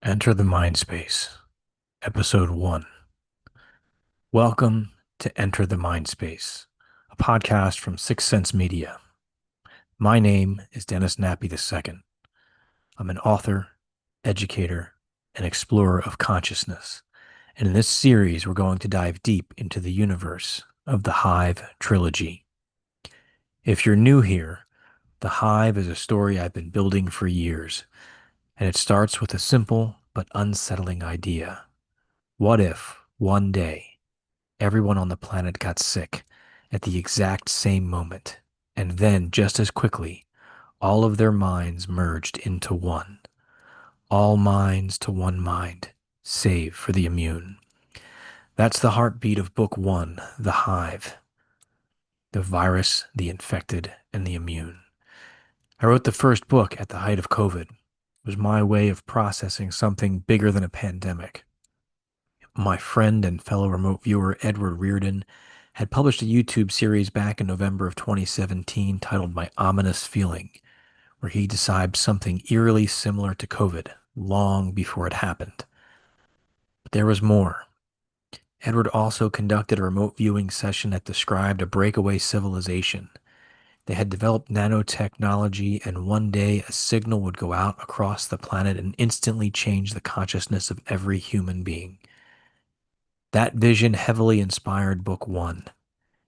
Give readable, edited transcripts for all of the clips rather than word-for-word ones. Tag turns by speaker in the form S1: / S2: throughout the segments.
S1: Enter the MindSpace, Episode 1. Welcome to Enter the MindSpace, a podcast from Sixth Sense Media. My name is Dennis Nappi II. I'm an author, educator, and explorer of consciousness. And in this series, we're going to dive deep into the universe of the Hive Trilogy. If you're new here, the Hive is a story I've been building for years, and it starts with a simple but unsettling idea. What if, one day, everyone on the planet got sick at the exact same moment, and then, just as quickly, all of their minds merged into one? All minds to one mind, save for the immune. That's the heartbeat of Book 1, The Hive. The virus, the infected, and the immune. I wrote the first book at the height of COVID. It was my way of processing something bigger than a pandemic. My friend and fellow remote viewer Edward Riordan had published a YouTube series back in November of 2017 titled My Ominous Feeling, where he described something eerily similar to COVID long before it happened. But there was more. Edward also conducted a remote viewing session that described a breakaway civilization. They had developed nanotechnology, and one day a signal would go out across the planet and instantly change the consciousness of every human being. That vision heavily inspired Book 1.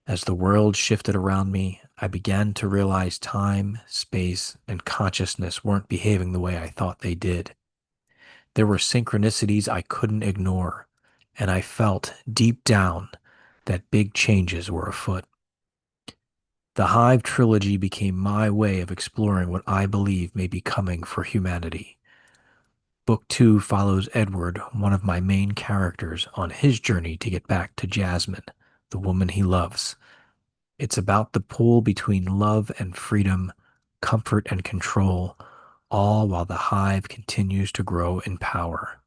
S1: As the world shifted around me, I began to realize time, space, and consciousness weren't behaving the way I thought they did. There were synchronicities I couldn't ignore, and I felt deep down that big changes were afoot. The Hive Trilogy became my way of exploring what I believe may be coming for humanity. Book 2 follows Edward, one of my main characters, on his journey to get back to Jasmine, the woman he loves. It's about the pull between love and freedom, comfort and control, all while the Hive continues to grow in power.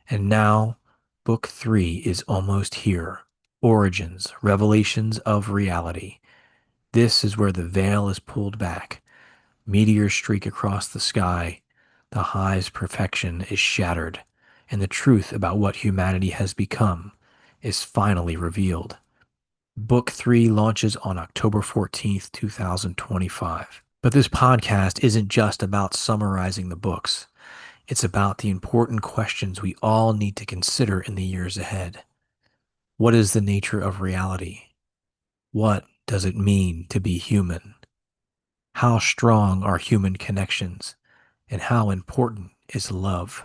S1: And now, Book 3 is almost here. Origins, Revelations of Reality. This is where the veil is pulled back. Meteors streak across the sky. The Hive's perfection is shattered, and the truth about what humanity has become is finally revealed. Book 3 launches on October 14th, 2025. But this podcast isn't just about summarizing the books. It's about the important questions we all need to consider in the years ahead. What is the nature of reality? What does it mean to be human? How strong are human connections? And how important is love?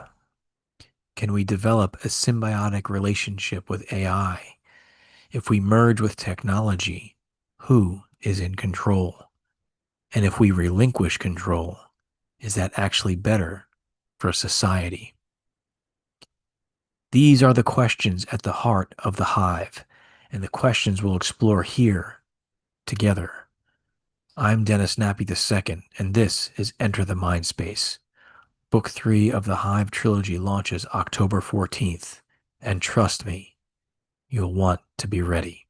S1: Can we develop a symbiotic relationship with AI? If we merge with technology, who is in control? And if we relinquish control, is that actually better for society? These are the questions at the heart of the Hive, and the questions we'll explore here together. I'm Dennis Nappi II, and this is Enter the MindSpace. Book 3 of the Hive Trilogy launches October 14th, and trust me, you'll want to be ready.